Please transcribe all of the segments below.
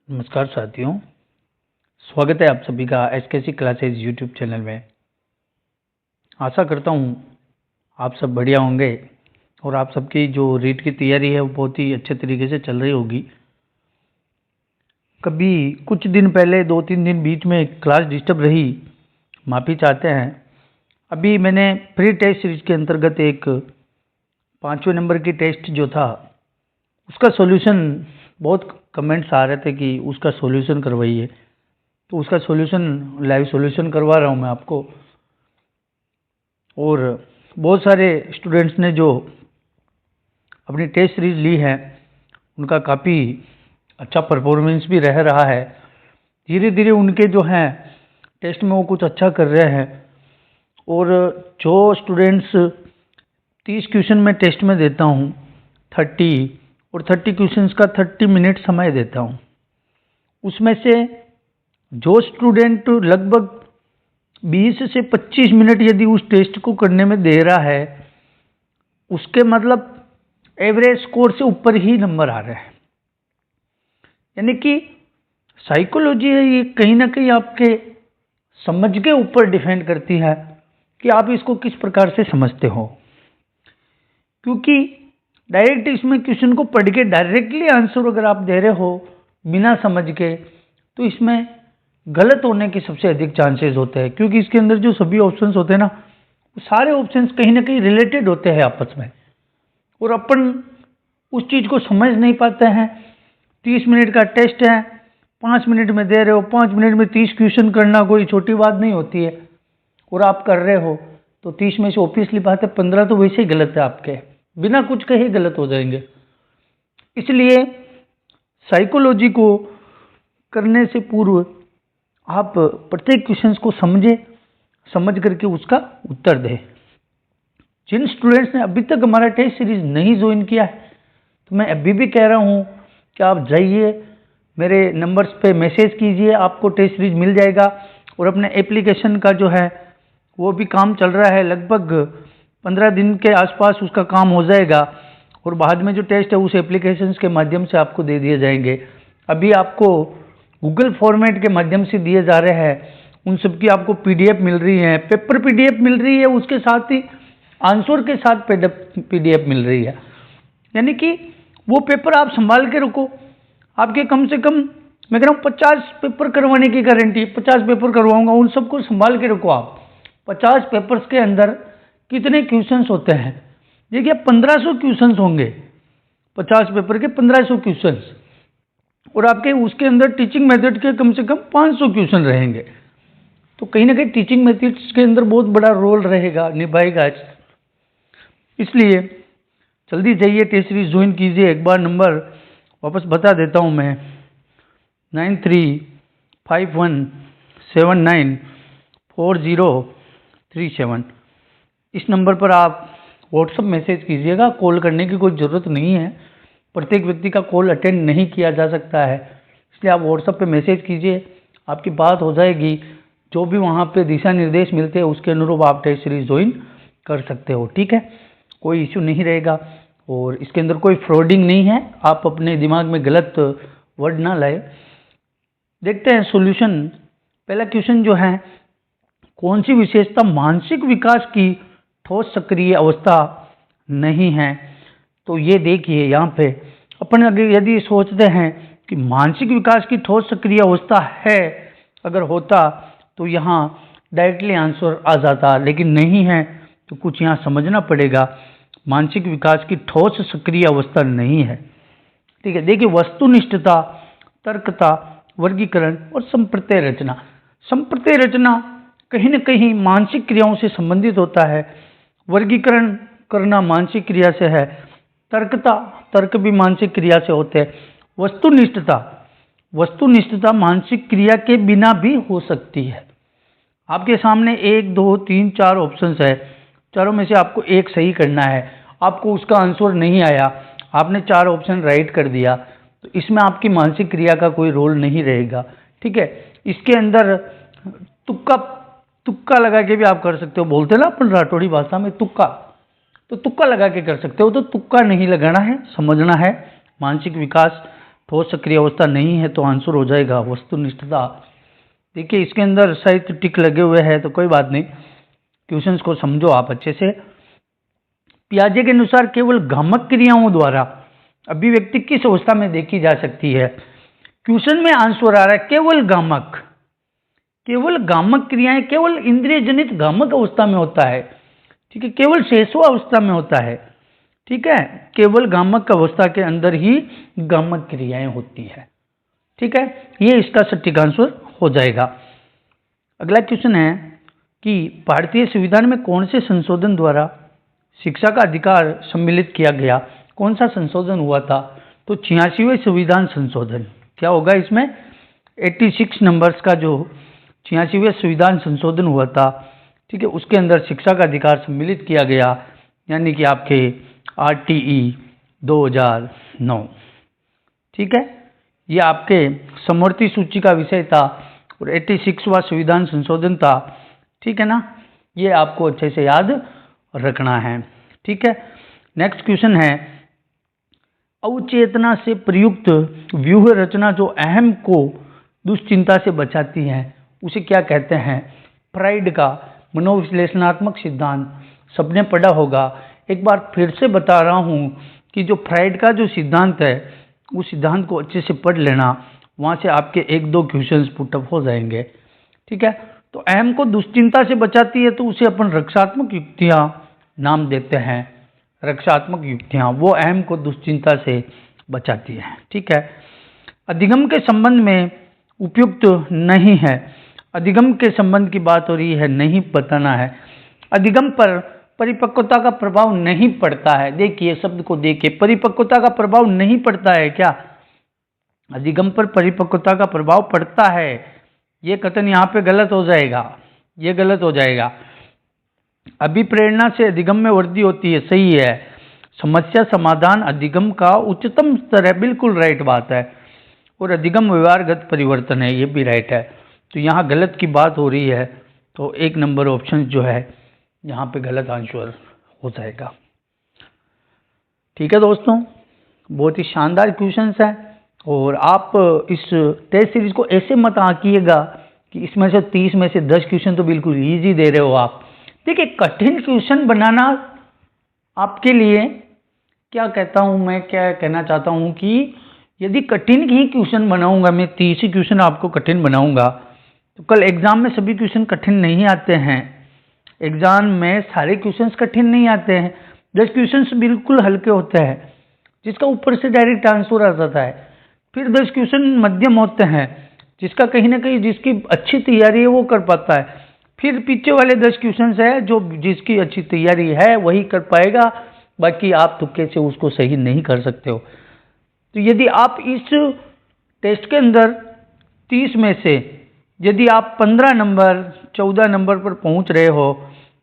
नमस्कार साथियों, स्वागत है आप सभी का एसकेसी क्लासेस यूट्यूब चैनल में। आशा करता हूँ आप सब बढ़िया होंगे और आप सबकी जो रीट की तैयारी है वो बहुत ही अच्छे तरीके से चल रही होगी। कभी कुछ दिन पहले 2-3 दिन बीच में क्लास डिस्टर्ब रही, माफ़ी चाहते हैं। अभी मैंने प्री टेस्ट सीरीज के अंतर्गत एक 5वें नंबर की टेस्ट जो था उसका सॉल्यूशन, बहुत कमेंट्स आ रहे थे कि उसका सॉल्यूशन करवाइए, तो उसका सॉल्यूशन लाइव सॉल्यूशन करवा रहा हूँ मैं आपको। और बहुत सारे स्टूडेंट्स ने जो अपनी टेस्ट सीरीज ली है उनका काफ़ी अच्छा परफॉर्मेंस भी रह रहा है। धीरे धीरे उनके जो हैं टेस्ट में वो कुछ अच्छा कर रहे हैं। और जो स्टूडेंट्स 30 क्वेश्चन में टेस्ट में देता हूँ 30 और 30 क्वेश्चंस का 30 मिनट समय देता हूँ, उसमें से जो स्टूडेंट लगभग 20 से 25 मिनट यदि उस टेस्ट को करने में दे रहा है, उसके मतलब एवरेज स्कोर से ऊपर ही नंबर आ रहे हैं। यानी कि साइकोलॉजी है ये, कहीं ना कहीं आपके समझ के ऊपर डिपेंड करती है कि आप इसको किस प्रकार से समझते हो। क्योंकि डायरेक्ट इसमें क्वेश्चन को पढ़ के डायरेक्टली आंसर अगर आप दे रहे हो बिना समझ के, तो इसमें गलत होने के सबसे अधिक चांसेस होते हैं। क्योंकि इसके अंदर जो सभी ऑप्शंस होते हैं ना, वो सारे ऑप्शंस कहीं ना कहीं रिलेटेड होते हैं आपस में, और अपन उस चीज़ को समझ नहीं पाते हैं। 30 मिनट का टेस्ट है, 5 मिनट में दे रहे हो, 5 मिनट में 30 क्वेश्चन करना कोई छोटी बात नहीं होती है, और आप कर रहे हो तो 30 में से ऑब्वियसली बात है 15 तो वैसे ही गलत है, आपके बिना कुछ कहे गलत हो जाएंगे। इसलिए साइकोलॉजी को करने से पूर्व आप प्रत्येक क्वेश्चन को समझ करके उसका उत्तर दें। जिन स्टूडेंट्स ने अभी तक हमारा टेस्ट सीरीज नहीं ज्वाइन किया है, तो मैं अभी भी कह रहा हूँ कि आप जाइए, मेरे नंबर्स पे मैसेज कीजिए, आपको टेस्ट सीरीज मिल जाएगा। और अपने एप्लीकेशन का जो है वो भी काम चल रहा है, लगभग 15 दिन के आसपास उसका काम हो जाएगा, और बाद में जो टेस्ट है उस एप्लीकेशन के माध्यम से आपको दे दिए जाएंगे। अभी आपको गूगल फॉर्मेट के माध्यम से दिए जा रहे हैं, उन सब की आपको पीडीएफ मिल रही है, पेपर पीडीएफ मिल रही है, उसके साथ ही आंसर के साथ पीडीएफ मिल रही है। यानी कि वो पेपर आप संभाल के रखो। आपके कम से कम मैं कह रहा हूँ 50 पेपर करवाने की गारंटी, 50 पेपर करवाऊंगा, उन सबको संभाल के रखो आप। 50 पेपर्स के अंदर कितने क्वेश्चंस होते हैं? देखिए 1500 क्वेश्चंस होंगे, 50 पेपर के 1500 क्वेश्चंस, और आपके उसके अंदर टीचिंग मेथड के कम से कम 500 क्वेश्चन रहेंगे। तो कहीं ना कहीं टीचिंग मेथड्स के अंदर बहुत बड़ा रोल रहेगा, निभाएगा। इसलिए जल्दी जाइए, टेस्ट सीरीज ज्वाइन कीजिए। एक बार नंबर वापस बता देता हूँ मैं, 9351794037। इस नंबर पर आप व्हाट्सएप मैसेज कीजिएगा, कॉल करने की कोई ज़रूरत नहीं है। प्रत्येक व्यक्ति का कॉल अटेंड नहीं किया जा सकता है, इसलिए आप व्हाट्सएप पे मैसेज कीजिए, आपकी बात हो जाएगी। जो भी वहाँ पे दिशा निर्देश मिलते हैं उसके अनुरूप आप टेस्ट सीरीज ज्वाइन कर सकते हो, ठीक है? कोई इश्यू नहीं रहेगा, और इसके अंदर कोई फ्रॉडिंग नहीं है। आप अपने दिमाग में गलत वर्ड ना लाए। देखते हैं सॉल्यूशन। पहला क्वेश्चन जो है, कौन सी विशेषता मानसिक विकास की ठोस सक्रिय अवस्था नहीं है? तो ये देखिए, यहाँ पे अपन अगर यदि सोचते हैं कि मानसिक विकास की ठोस सक्रिय अवस्था है, अगर होता तो यहाँ डायरेक्टली आंसर आ जाता, लेकिन नहीं है, तो कुछ यहाँ समझना पड़ेगा। मानसिक विकास की ठोस सक्रिय अवस्था नहीं है, ठीक है? देखिए, वस्तुनिष्ठता, तर्कता, वर्गीकरण और संप्रत्यय रचना। संप्रत्यय रचना कहीं न कहीं मानसिक क्रियाओं से संबंधित होता है। वर्गीकरण करना मानसिक क्रिया से है। तर्क भी मानसिक क्रिया से होते हैं। वस्तुनिष्ठता मानसिक क्रिया के बिना भी हो सकती है। आपके सामने 1 2 3 4 ऑप्शंस है, चारों में से आपको एक सही करना है। आपको उसका आंसर नहीं आया, आपने 4 ऑप्शन राइट कर दिया, तो इसमें आपकी मानसिक क्रिया का कोई रोल नहीं रहेगा, ठीक है? इसके अंदर तुक्का लगा के भी आप कर सकते हो। बोलते ना अपन राठौड़ी भाषा में तुक्का, तो तुक्का लगा के कर सकते हो। तो तुक्का नहीं लगाना है, समझना है। मानसिक विकास ठोस सक्रिय अवस्था नहीं है तो आंसर हो जाएगा वस्तुनिष्ठता। देखिए इसके अंदर शायद टिक लगे हुए हैं तो कोई बात नहीं, क्वेश्चंस को समझो आप अच्छे से। पियाजे के अनुसार केवल गामक क्रियाओं द्वारा अभिव्यक्ति किस अवस्था में देखी जा सकती है? क्वेश्चन में आंसर आ रहा है केवल गामक। केवल गामक क्रियाएं केवल इंद्रिय जनित गामक अवस्था में होता है, ठीक है, केवल शेषो अवस्था में होता है, ठीक है, केवल गामक अवस्था के अंदर ही गामक क्रियाएं होती है, ठीक है, ये इसका सटीक आंसर हो जाएगा। अगला क्वेश्चन है कि भारतीय संविधान में कौन से संशोधन द्वारा शिक्षा का अधिकार सम्मिलित किया गया? कौन सा संशोधन हुआ था? तो 86वें संविधान संशोधन। क्या होगा इसमें? 86 नंबर्स का जो 86वें संविधान संशोधन हुआ था, ठीक है, उसके अंदर शिक्षा का अधिकार सम्मिलित किया गया, यानी कि आपके RTE 2009, ठीक है, ये आपके समवर्ती सूची का विषय था और 86वां संविधान संशोधन था, ठीक है ना, ये आपको अच्छे से याद रखना है, ठीक है। नेक्स्ट क्वेश्चन है अवचेतना से प्रयुक्त व्यूह रचना जो अहम को दुश्चिंता से बचाती है उसे क्या कहते हैं? फ्राइड का मनोविश्लेषणात्मक सिद्धांत सबने पढ़ा होगा। एक बार फिर से बता रहा हूं कि जो फ्राइड का जो सिद्धांत है उस सिद्धांत को अच्छे से पढ़ लेना, वहां से आपके 1-2 क्वेश्चंस पुटअप हो जाएंगे, ठीक है। तो अहम को दुश्चिंता से बचाती है तो उसे अपन रक्षात्मक युक्तियां नाम देते हैं। रक्षात्मक युक्तियां वो अहम को दुश्चिंता से बचाती है, ठीक है। अधिगम के संबंध में उपयुक्त नहीं है। अधिगम के संबंध की बात हो रही है, नहीं बताना है। अधिगम पर परिपक्वता का प्रभाव नहीं पड़ता है। देखिए शब्द को देखिए, परिपक्वता का प्रभाव नहीं पड़ता है क्या? अधिगम पर परिपक्वता का प्रभाव पड़ता है। ये कथन यहाँ पे गलत हो जाएगा, ये गलत हो जाएगा। अभिप्रेरणा से अधिगम में वृद्धि होती है, सही है। समस्या समाधान अधिगम का उच्चतम स्तर है, बिल्कुल राइट बात है। और अधिगम व्यवहारगत परिवर्तन है, ये भी राइट है। तो यहाँ गलत की बात हो रही है तो 1 नंबर ऑप्शन जो है यहाँ पे गलत आंसर हो जाएगा, ठीक है दोस्तों। बहुत ही शानदार क्वेश्चंस है और आप इस टेस्ट सीरीज को ऐसे मत आंकिएगा कि इसमें से 30 में से 10 क्वेश्चन तो बिल्कुल इजी दे रहे हो आप। देखिए कठिन क्वेश्चन बनाना आपके लिए, क्या कहता हूं मैं, क्या कहना चाहता हूं कि यदि कठिन ही क्वेश्चन बनाऊंगा मैं, 30 ही क्वेश्चन आपको कठिन बनाऊंगा तो कल एग्जाम में सभी क्वेश्चन कठिन नहीं आते हैं। एग्जाम में सारे क्वेश्चंस कठिन नहीं आते हैं। 10 क्वेश्चंस बिल्कुल हल्के होते हैं जिसका ऊपर से डायरेक्ट आंसर आ जाता है। फिर 10 क्वेश्चन मध्यम होते हैं जिसका कहीं ना कहीं जिसकी अच्छी तैयारी है वो कर पाता है। फिर पीछे वाले 10 क्वेश्चंस है जो जिसकी अच्छी तैयारी है वही कर पाएगा, बाकी आप तुक्के से उसको सही नहीं कर सकते हो। तो यदि आप इस टेस्ट के अंदर 30 में से यदि आप 15 नंबर 14 नंबर पर पहुंच रहे हो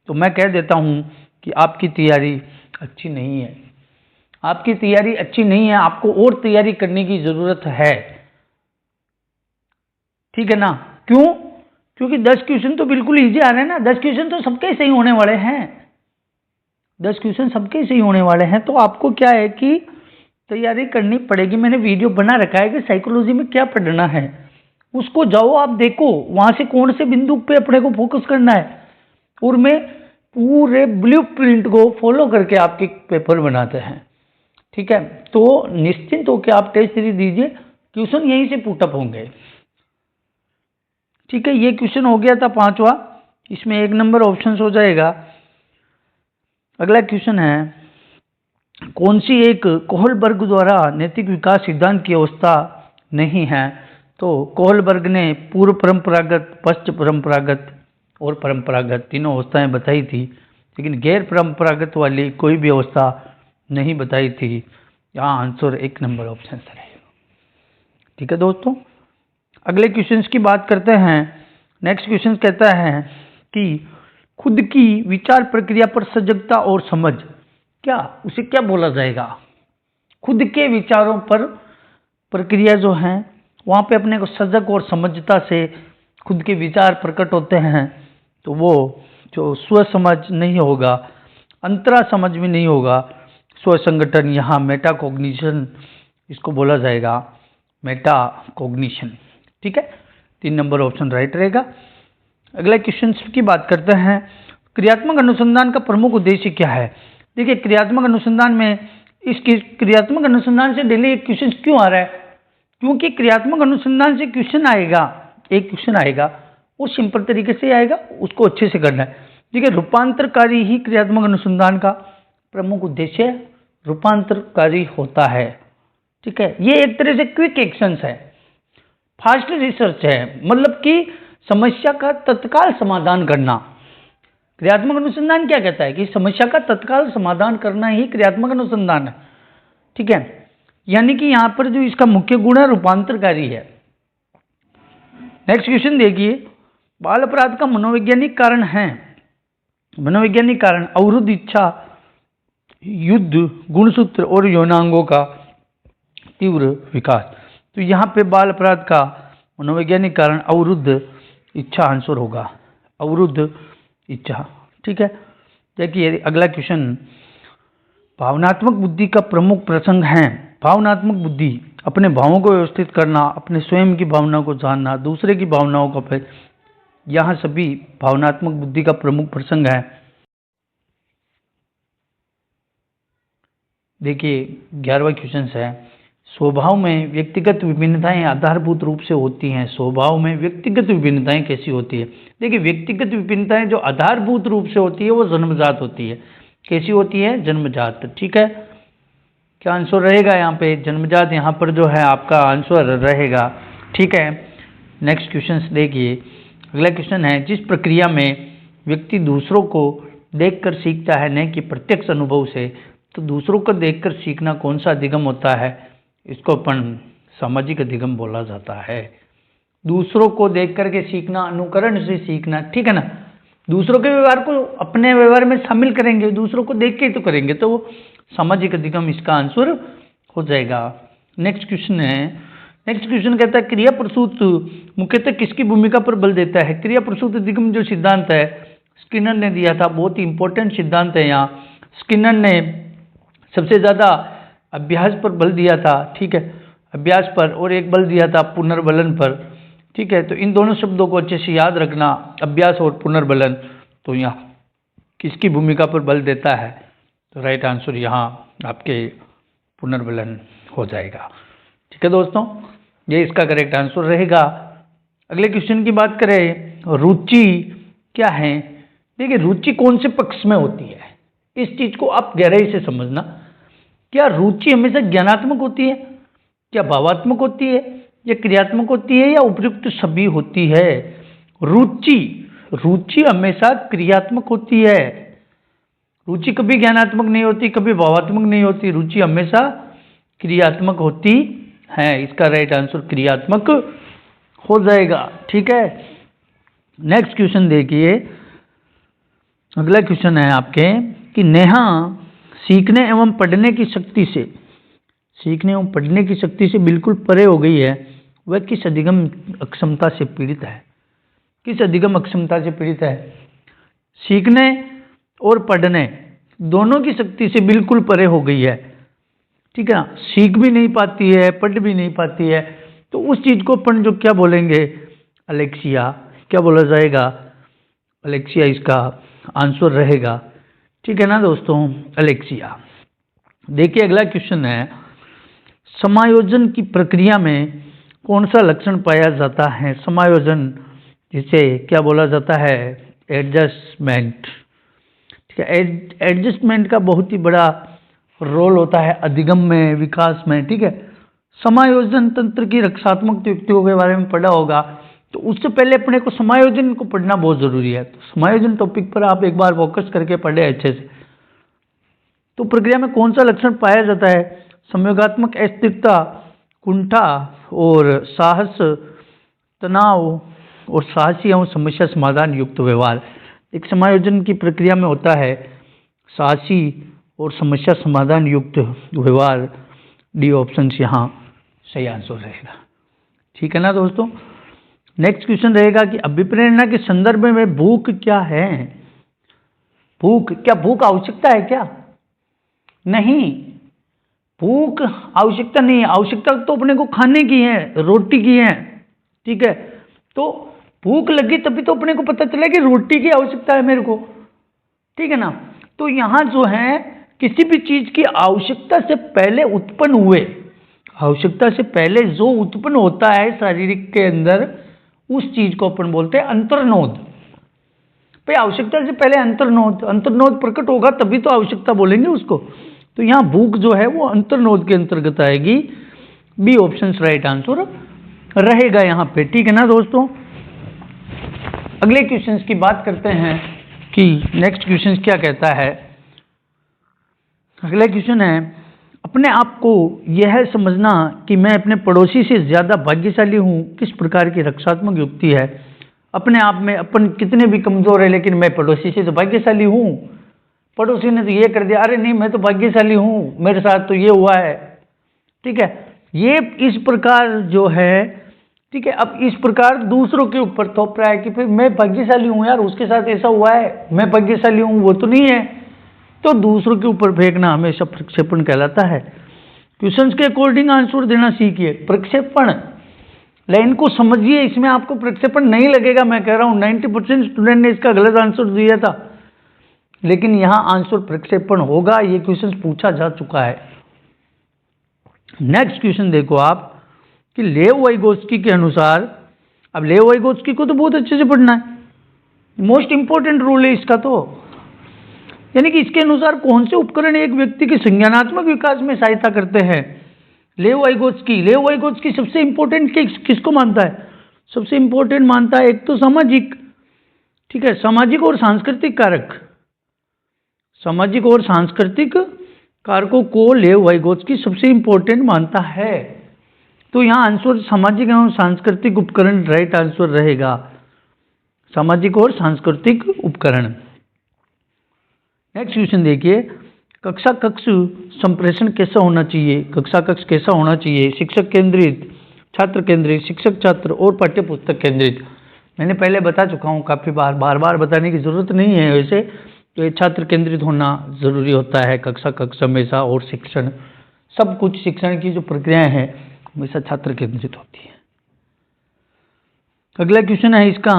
तो मैं कह देता हूं कि आपकी तैयारी अच्छी नहीं है। आपकी तैयारी अच्छी नहीं है, आपको और तैयारी करने की जरूरत है, ठीक है ना। क्यों? क्योंकि 10 क्वेश्चन तो बिल्कुल इजी आ रहे हैं ना। 10 क्वेश्चन तो सबके सही होने वाले हैं, 10 क्वेश्चन सबके सही होने वाले हैं। तो आपको क्या है कि तैयारी करनी पड़ेगी। मैंने वीडियो बना रखा है कि साइकोलॉजी में क्या पढ़ना है, उसको जाओ आप देखो, वहां से कौन से बिंदु पे अपने को फोकस करना है और मैं पूरे ब्लूप्रिंट को फॉलो करके आपके पेपर बनाते हैं, ठीक है। तो निश्चिंत होकर आप टेस्ट सीरीज दीजिए, क्वेश्चन यहीं से पुटअप होंगे, ठीक है। ये क्वेश्चन हो गया था 5वां, इसमें 1 नंबर ऑप्शन हो जाएगा। अगला क्वेश्चन है कौन सी एक कोहलबर्ग द्वारा नैतिक विकास सिद्धांत की अवस्था नहीं है? तो कोहलबर्ग ने पूर्व परंपरागत, पश्च परंपरागत और परंपरागत तीनों अवस्थाएं बताई थी, लेकिन गैर परंपरागत वाली कोई भी अवस्था नहीं बताई थी। यहाँ आंसर 1 नंबर ऑप्शन रहेगा, ठीक है दोस्तों। अगले क्वेश्चंस की बात करते हैं। नेक्स्ट क्वेश्चन कहता है कि खुद की विचार प्रक्रिया पर सजगता और समझ, क्या उसे क्या बोला जाएगा? खुद के विचारों पर प्रक्रिया जो है वहां पे अपने को सजग और समझता से खुद के विचार प्रकट होते हैं, तो वो जो स्व समझ नहीं होगा, अंतरा समझ भी नहीं होगा, स्व संगठन, यहाँ मेटाकॉग्निशन इसको बोला जाएगा। मेटाकॉग्निशन। ठीक है, 3 नंबर ऑप्शन राइट रहेगा। अगला क्वेश्चन की बात करते हैं, क्रियात्मक अनुसंधान का प्रमुख उद्देश्य क्या है। देखिए, क्रियात्मक अनुसंधान में क्रियात्मक अनुसंधान से डेली एक क्वेश्चन क्यों आ रहा है, क्योंकि क्रियात्मक अनुसंधान से क्वेश्चन आएगा, एक क्वेश्चन आएगा, वो सिंपल तरीके से आएगा, उसको अच्छे से करना है। देखिए, रूपांतरकारी ही क्रियात्मक अनुसंधान का प्रमुख उद्देश्य रूपांतरकारी होता है। ठीक है, ये एक तरह से क्विक एक्शंस है, फास्ट रिसर्च है, मतलब कि समस्या का तत्काल समाधान करना। क्रियात्मक अनुसंधान क्या कहता है कि समस्या का तत्काल समाधान करना ही क्रियात्मक अनुसंधान है। ठीक है, यानी कि यहां पर जो इसका मुख्य गुण है रूपांतरकारी है। नेक्स्ट क्वेश्चन देखिए, बाल अपराध का मनोवैज्ञानिक कारण है। मनोवैज्ञानिक कारण अवरुद्ध इच्छा, युद्ध, गुणसूत्र और यौनांगों का तीव्र विकास। तो यहां पे बाल अपराध का मनोवैज्ञानिक कारण अवरुद्ध इच्छा आंसर होगा, अवरुद्ध इच्छा। ठीक है, देखिए अगला क्वेश्चन, भावनात्मक बुद्धि का प्रमुख प्रसंग है। भावनात्मक बुद्धि, अपने भावों को व्यवस्थित करना, अपने स्वयं की भावना को जानना, दूसरे की भावनाओं का, यहां सभी भावनात्मक बुद्धि का प्रमुख प्रसंग है। देखिए 11वां क्वेश्चन है, स्वभाव में व्यक्तिगत विभिन्नताएं आधारभूत रूप से होती हैं। स्वभाव में व्यक्तिगत विभिन्नताएं कैसी होती है। देखिए, व्यक्तिगत विभिन्नताएं जो आधारभूत रूप से होती है वो जन्मजात होती है। कैसी होती है, जन्मजात। ठीक है, क्या आंसर रहेगा यहाँ पे, जन्मजात यहाँ पर जो है आपका आंसर रहेगा। ठीक है, नेक्स्ट क्वेश्चन देखिए, अगला क्वेश्चन है, जिस प्रक्रिया में व्यक्ति दूसरों को देखकर सीखता है न कि प्रत्यक्ष अनुभव से, तो दूसरों को देखकर सीखना कौन सा अधिगम होता है, इसको अपन सामाजिक अधिगम बोला जाता है। दूसरों को देख करके सीखना, अनुकरण से सीखना। ठीक है ना, दूसरों के व्यवहार को अपने व्यवहार में शामिल करेंगे, दूसरों को देख के ही तो करेंगे, तो वो सामाजिक अधिगम इसका आंसर हो जाएगा। नेक्स्ट क्वेश्चन है, नेक्स्ट क्वेश्चन कहता है, क्रिया प्रसूत मुख्यतः किसकी भूमिका पर बल देता है। क्रिया प्रसूत अधिगम जो सिद्धांत है स्किनर ने दिया था, बहुत ही इंपॉर्टेंट सिद्धांत है। यहाँ स्किनर ने सबसे ज्यादा अभ्यास पर बल दिया था। ठीक है, अभ्यास पर, और एक बल दिया था पुनर्बलन पर। ठीक है, तो इन दोनों शब्दों को अच्छे से याद रखना, अभ्यास और पुनर्बलन। तो यहाँ किसकी भूमिका पर बल देता है, तो राइट आंसर यहाँ आपके पुनर्बलन हो जाएगा। ठीक है दोस्तों, ये इसका करेक्ट आंसर रहेगा। अगले क्वेश्चन की बात करें, रुचि क्या है। देखिए, रुचि कौन से पक्ष में होती है, इस चीज को आप गहराई से समझना। क्या रुचि हमेशा ज्ञानात्मक होती है, क्या भावात्मक होती है, या क्रियात्मक होती है, या उपयुक्त सभी होती है। रुचि हमेशा क्रियात्मक होती है। रुचि कभी ज्ञानात्मक नहीं होती, कभी भावात्मक नहीं होती, रुचि हमेशा क्रियात्मक होती है। इसका राइट आंसर क्रियात्मक हो जाएगा। ठीक है, नेक्स्ट क्वेश्चन देखिए, अगला क्वेश्चन है आपके कि नेहा सीखने एवं पढ़ने की शक्ति से, सीखने एवं पढ़ने की शक्ति से बिल्कुल परे हो गई है, वह किस अधिगम अक्षमता से पीड़ित है। किस अधिगम अक्षमता से पीड़ित है। सीखने और पढ़ने दोनों की शक्ति से बिल्कुल परे हो गई है। ठीक है ना, सीख भी नहीं पाती है, पढ़ भी नहीं पाती है, तो उस चीज को अपन जो क्या बोलेंगे, अलेक्सिया। क्या बोला जाएगा, अलेक्सिया इसका आंसर रहेगा। ठीक है ना दोस्तों, अलेक्सिया। देखिए अगला क्वेश्चन है, समायोजन की प्रक्रिया में कौन सा लक्षण पाया जाता है। समायोजन जिसे क्या बोला जाता है, एडजस्टमेंट। ठीक है, एडजस्टमेंट का बहुत ही बड़ा रोल होता है अधिगम में, विकास में। ठीक है, समायोजन तंत्र की रक्षात्मक युक्तियों के बारे में पढ़ा होगा, तो उससे पहले अपने को समायोजन को पढ़ना बहुत जरूरी है। तो समायोजन टॉपिक पर आप एक बार फोकस करके पढ़े अच्छे से। तो प्रक्रिया में कौन सा लक्षण पाया जाता है, संयोगात्मक अस्थिरता, कुंठा और साहस, तनाव और साहसी एवं समस्या समाधान युक्त व्यवहार। एक समायोजन की प्रक्रिया में होता है साहसी और समस्या समाधान युक्त व्यवहार। डी ऑप्शन यहाँ सही आंसर रहेगा। ठीक है ना दोस्तों, नेक्स्ट क्वेश्चन रहेगा कि अभिप्रेरणा के संदर्भ में भूख क्या है। भूख, क्या भूख आवश्यकता है क्या, नहीं। भूख आवश्यकता नहीं है, आवश्यकता तो अपने को खाने की है, रोटी की है, ठीक है। तो भूख लगी तभी तो अपने को पता चला कि रोटी की आवश्यकता है मेरे को, ठीक है ना। तो यहां जो है किसी भी चीज की आवश्यकता से पहले उत्पन्न हुए, आवश्यकता से पहले जो उत्पन्न होता है शारीरिक के अंदर, उस चीज को अपन बोलते हैं अंतर्नोद। भाई आवश्यकता से पहले अंतर्नोद, अंतर्नोद प्रकट होगा तभी तो आवश्यकता बोलेंगे उसको। तो यहां भूख जो है वो अंतर्नोद के अंतर्गत आएगी। बी ऑप्शन राइट आंसर रहेगा यहां पे, ठीक है ना दोस्तों। अगले क्वेश्चंस की बात करते हैं कि नेक्स्ट क्वेश्चन क्या कहता है। अगला क्वेश्चन है, अपने आप को यह समझना कि मैं अपने पड़ोसी से ज्यादा भाग्यशाली हूं किस प्रकार की रक्षात्मक युक्ति है। अपने आप में अपन कितने भी कमजोर है लेकिन मैं पड़ोसी से तो भाग्यशाली हूं, पड़ोसी ने तो ये कर दिया, अरे नहीं मैं तो भाग्यशाली हूं, मेरे साथ तो ये हुआ है, ठीक है। ये इस प्रकार जो है, ठीक है। अब इस प्रकार दूसरों के ऊपर थोप रहा है कि फिर मैं भाग्यशाली हूं यार, उसके साथ ऐसा हुआ है, मैं भाग्यशाली हूं, वो तो नहीं है। तो दूसरों के ऊपर फेंकना हमेशा प्रक्षेपण कहलाता है। क्वेश्चंस के अकॉर्डिंग आंसर देना सीखिए। प्रक्षेपण लाइन को समझिए, इसमें आपको प्रक्षेपण नहीं लगेगा। मैं कह रहा हूं 90% स्टूडेंट ने इसका गलत आंसर दिया था, लेकिन यहां आंसर प्रक्षेपण होगा। ये क्वेश्चन पूछा जा चुका है। नेक्स्ट क्वेश्चन देखो आप कि लेव वाइगोत्स्की के अनुसार, अब लेव वाइगोत्स्की को तो बहुत अच्छे से पढ़ना है, मोस्ट इंपोर्टेंट रूल है इसका। तो यानी कि इसके अनुसार कौन से उपकरण एक व्यक्ति के संज्ञानात्मक विकास में सहायता करते हैं। लेव वाइगोत्स्की सबसे इंपॉर्टेंट किसको मानता है, सबसे इंपॉर्टेंट मानता है एक तो सामाजिक, ठीक है, सामाजिक और सांस्कृतिक कारक, सामाजिक और सांस्कृतिक कारकों को लेव वाइगोत्स्की सबसे इंपॉर्टेंट मानता है। तो यहां आंसर सामाजिक एवं सांस्कृतिक उपकरण राइट आंसर रहेगा, सामाजिक और सांस्कृतिक उपकरण। नेक्स्ट क्वेश्चन देखिए, कक्षा कक्ष संप्रेषण कैसा होना चाहिए, कक्षा कक्ष कैसा होना चाहिए। शिक्षक केंद्रित, छात्र केंद्रित, शिक्षक छात्र और पाठ्य पुस्तक केंद्रित। मैंने पहले बता चुका हूं, काफी बार बताने की जरूरत नहीं है। वैसे तो ये छात्र केंद्रित होना जरूरी होता है, कक्षा कक्ष हमेशा, और शिक्षण सब कुछ, शिक्षण की जो प्रक्रियाएं हैं हमेशा छात्र केंद्रित होती है। अगला क्वेश्चन है इसका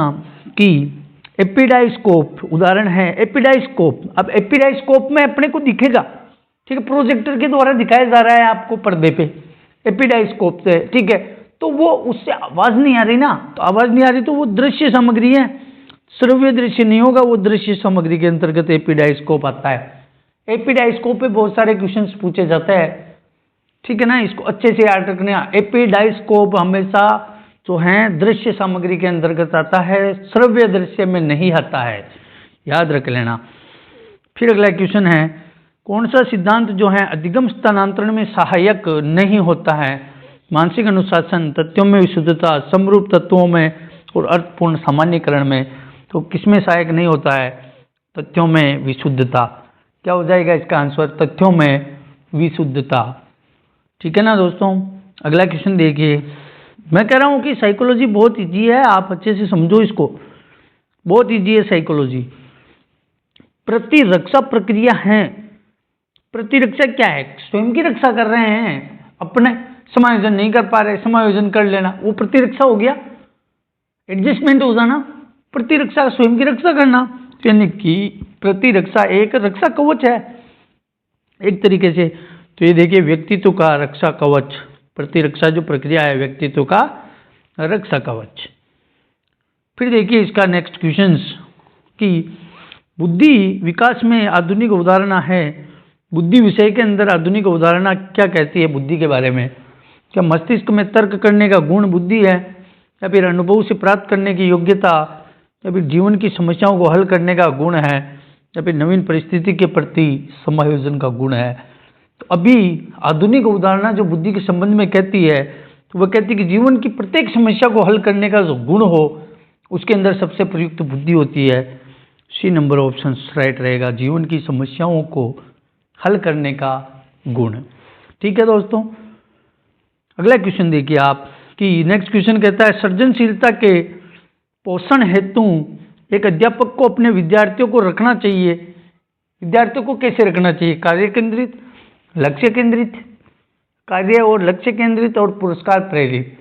कि एपिडाइस्कोप उदाहरण है। एपिडाइस्कोप, अब एपिडाइस्कोप में अपने को दिखेगा, ठीक है, प्रोजेक्टर के द्वारा दिखाया जा रहा है आपको पर्दे पे एपिडाइस्कोप से, ठीक है। तो वो उससे आवाज नहीं आ रही ना, तो आवाज नहीं आ रही तो वो दृश्य सामग्री है, श्रव्य दृश्य नहीं होगा, वो दृश्य सामग्री के अंतर्गत एपिडाइस्कोप आता है। एपिडाइस्कोप पे बहुत सारे क्वेश्चंस पूछे जाते हैं, ठीक है ना, इसको अच्छे से याद रखना। एपिडाइस्कोप हमेशा जो है दृश्य सामग्री के अंतर्गत आता है, श्रव्य दृश्य में नहीं आता है, याद रख लेना। फिर अगला क्वेश्चन है, कौन सा सिद्धांत जो है अधिगम स्थानांतरण में सहायक नहीं होता है। मानसिक अनुशासन, तथ्यों में विशुद्धता, समरूप तत्वों में और अर्थपूर्ण सामान्यकरण में। तो किसमें सहायक नहीं होता है, तथ्यों में विशुद्धता। क्या हो जाएगा इसका आंसर, तथ्यों में विशुद्धता, ठीक है ना दोस्तों। अगला क्वेश्चन देखिए, मैं कह रहा हूं कि साइकोलॉजी बहुत इजी है, आप अच्छे से समझो इसको, बहुत इजी है साइकोलॉजी। प्रतिरक्षा प्रक्रिया है, प्रतिरक्षा क्या है, स्वयं की रक्षा कर रहे हैं, अपने समायोजन नहीं कर पा रहे, समायोजन कर लेना, वो प्रतिरक्षा हो गया, एडजस्टमेंट हो जाना। प्रतिरक्षा स्वयं की रक्षा करना, यानी कि प्रतिरक्षा एक रक्षा कवच है एक तरीके से। तो ये देखिए, व्यक्तित्व का रक्षा कवच, प्रतिरक्षा जो प्रक्रिया है व्यक्तित्व का रक्षा कवच। फिर देखिए इसका नेक्स्ट क्वेश्चन कि बुद्धि विकास में आधुनिक अवधारणा है, बुद्धि विषय के अंदर आधुनिक अवधारणा क्या कहती है बुद्धि के बारे में। क्या मस्तिष्क में तर्क करने का गुण बुद्धि है, या फिर अनुभव से प्राप्त करने की योग्यता, या फिर जीवन की समस्याओं को हल करने का गुण है, या फिर नवीन परिस्थिति के प्रति समायोजन का गुण है। तो अभी आधुनिक अवधारणा जो बुद्धि के संबंध में कहती है, तो वह कहती है कि जीवन की प्रत्येक समस्या को हल करने का जो गुण हो उसके अंदर सबसे प्रयुक्त बुद्धि होती है। सी नंबर ऑप्शन राइट रहेगा, जीवन की समस्याओं को हल करने का गुण, ठीक है दोस्तों। अगला क्वेश्चन देखिए आप कि नेक्स्ट क्वेश्चन कहता है, सृजनशीलता के पोषण हेतु एक अध्यापक को अपने विद्यार्थियों को रखना चाहिए। विद्यार्थियों को कैसे रखना चाहिए, कार्य केंद्रित, लक्ष्य केंद्रित, कार्य और लक्ष्य केंद्रित और पुरस्कार प्रेरित।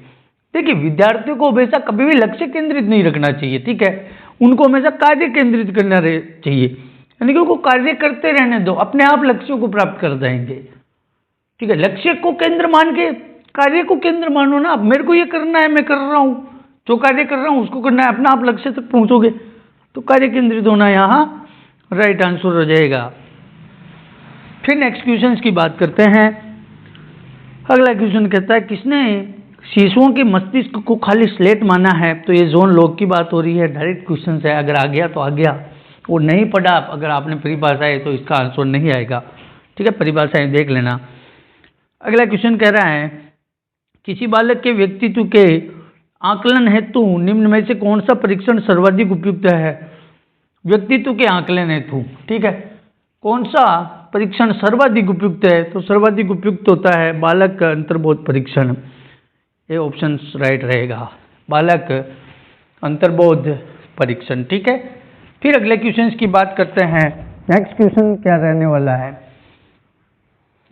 देखिए, विद्यार्थियों को हमेशा कभी भी लक्ष्य केंद्रित नहीं रखना चाहिए, ठीक है, उनको हमेशा कार्य केंद्रित करना चाहिए, यानी कि उनको कार्य करते रहने दो, अपने आप लक्ष्यों को प्राप्त कर जाएंगे, ठीक है। लक्ष्य को केंद्र मान के कार्य को केंद्र मानो ना, अब मेरे को ये करना है, मैं कर रहा हूं, जो कार्य कर रहा हूं उसको करना है, अपना आप लक्ष्य तक पहुंचोगे, तो कार्य केंद्रित होना यहाँ राइट आंसर हो जाएगा। फिर नेक्स्ट क्वेश्चन की बात करते हैं। अगला क्वेश्चन कहता है, किसने शिशुओं के मस्तिष्क को खाली स्लेट माना है? तो ये जोन लॉग की बात हो रही है, डायरेक्ट क्वेश्चन है, अगर आ गया तो आ गया, और नहीं पढ़ा अगर आपने परिभाषाएं तो इसका आंसर नहीं आएगा, ठीक है, परिभाषाएं देख लेना। अगला क्वेश्चन कह रहा है, किसी बालक के व्यक्तित्व के आकलन हेतु निम्न में से कौन सा परीक्षण सर्वाधिक उपयुक्त है? व्यक्तित्व के आकलन हेतु, ठीक है, कौन सा परीक्षण सर्वाधिक उपयुक्त है? तो सर्वाधिक उपयुक्त होता है बालक का अंतर्बोध परीक्षण, ये ऑप्शन राइट रहेगा, बालक अंतर्बोध परीक्षण, ठीक है। फिर अगले क्वेश्चन की बात करते हैं। नेक्स्ट क्वेश्चन क्या रहने वाला है,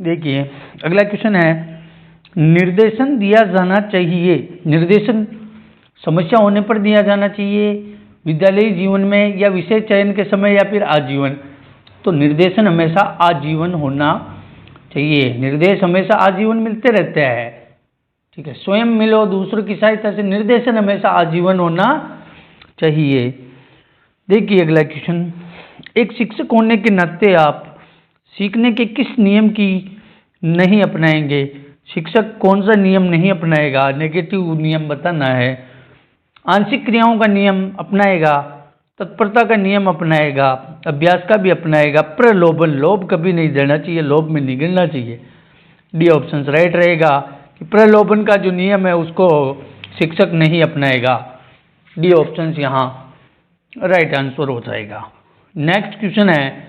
देखिए अगला क्वेश्चन है, निर्देशन दिया जाना चाहिए, निर्देशन समस्या होने पर दिया जाना चाहिए, विद्यालयी जीवन में या विषय चयन के समय या फिर आजीवन? तो निर्देशन हमेशा आजीवन होना चाहिए, निर्देश हमेशा आजीवन मिलते रहते हैं, ठीक है, स्वयं मिलो दूसरों की सहायता से, निर्देशन हमेशा आजीवन होना चाहिए। देखिए अगला क्वेश्चन, एक शिक्षक होने के नाते आप सीखने के किस नियम की नहीं अपनाएंगे? शिक्षक कौन सा नियम नहीं अपनाएगा? नेगेटिव नियम बताना है। आंशिक क्रियाओं का नियम अपनाएगा, तत्परता का नियम अपनाएगा, अभ्यास का भी अपनाएगा, प्रलोभन, लोभ कभी नहीं देना चाहिए, लोभ में नहीं गिरना चाहिए। डी ऑप्शन राइट रहेगा कि प्रलोभन का जो नियम है उसको शिक्षक नहीं अपनाएगा, डी ऑप्शन यहाँ राइट आंसर हो जाएगा। नेक्स्ट क्वेश्चन है,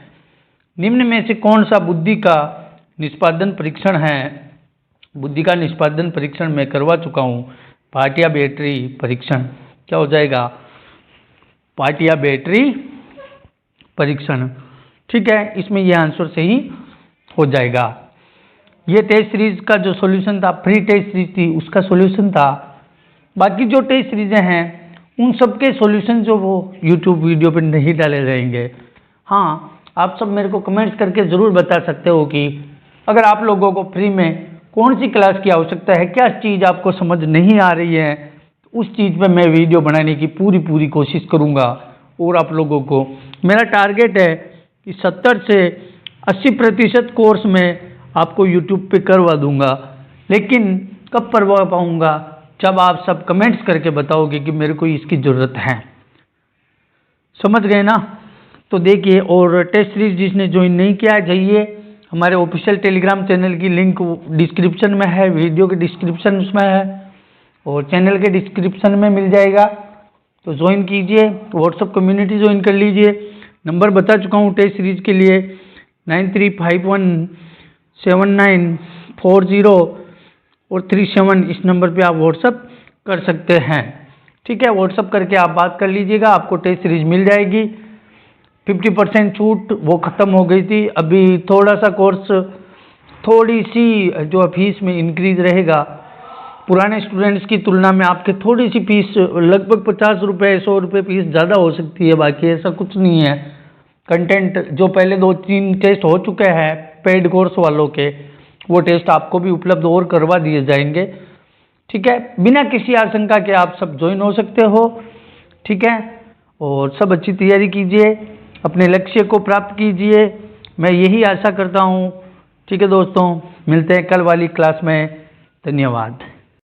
निम्न में से कौन सा बुद्धि का निष्पादन परीक्षण है? बुद्धि का निष्पादन परीक्षण मैं करवा चुका हूँ, पाटिया बैटरी परीक्षण, क्या हो जाएगा? पाटिया बैटरी परीक्षण, ठीक है, इसमें यह आंसर सही हो जाएगा। ये टेस्ट सीरीज का जो सॉल्यूशन था, फ्री टेस्ट सीरीज थी उसका सॉल्यूशन था, बाकी जो टेस्ट सीरीजें हैं उन सब के सॉल्यूशन जो वो यूट्यूब वीडियो पर नहीं डाले जाएंगे। हाँ, आप सब मेरे को कमेंट्स करके ज़रूर बता सकते हो कि अगर आप लोगों को फ्री में कौन सी क्लास की आवश्यकता है, क्या चीज़ आपको समझ नहीं आ रही है, उस चीज़ पे मैं वीडियो बनाने की पूरी कोशिश करूँगा। और आप लोगों को मेरा टारगेट है कि 70 से 80% कोर्स में आपको यूट्यूब पे करवा दूंगा, लेकिन कब करवा पाऊँगा? जब आप सब कमेंट्स करके बताओगे कि मेरे को इसकी ज़रूरत है। समझ गए ना? तो देखिए, और टेस्ट सीरीज जिसने ज्वाइन नहीं किया जाइए, हमारे ऑफिशियल टेलीग्राम चैनल की लिंक डिस्क्रिप्शन में है, वीडियो के डिस्क्रिप्शन में है और चैनल के डिस्क्रिप्शन में मिल जाएगा, तो ज्वाइन कीजिए, व्हाट्सएप कम्युनिटी ज्वाइन कर लीजिए। नंबर बता चुका हूँ टेस्ट सीरीज के लिए 93517940 और 37, इस नंबर पे आप व्हाट्सएप कर सकते हैं, ठीक है। व्हाट्सएप करके आप बात कर लीजिएगा, आपको टेस्ट सीरीज मिल जाएगी। 50% छूट वो ख़त्म हो गई थी, अभी थोड़ा सा कोर्स थोड़ी सी जो फीस में इंक्रीज रहेगा, पुराने स्टूडेंट्स की तुलना में आपके थोड़ी सी फीस लगभग 50 रुपये 100 रुपये फीस ज़्यादा हो सकती है, बाकी ऐसा कुछ नहीं है। कंटेंट जो पहले 2-3 टेस्ट हो चुके हैं पेड कोर्स वालों के, वो टेस्ट आपको भी उपलब्ध और करवा दिए जाएंगे, ठीक है। बिना किसी आशंका के आप सब ज्वाइन हो सकते हो, ठीक है। और सब अच्छी तैयारी कीजिए, अपने लक्ष्य को प्राप्त कीजिए, मैं यही आशा करता हूँ, ठीक है दोस्तों। मिलते हैं कल वाली क्लास में, धन्यवाद।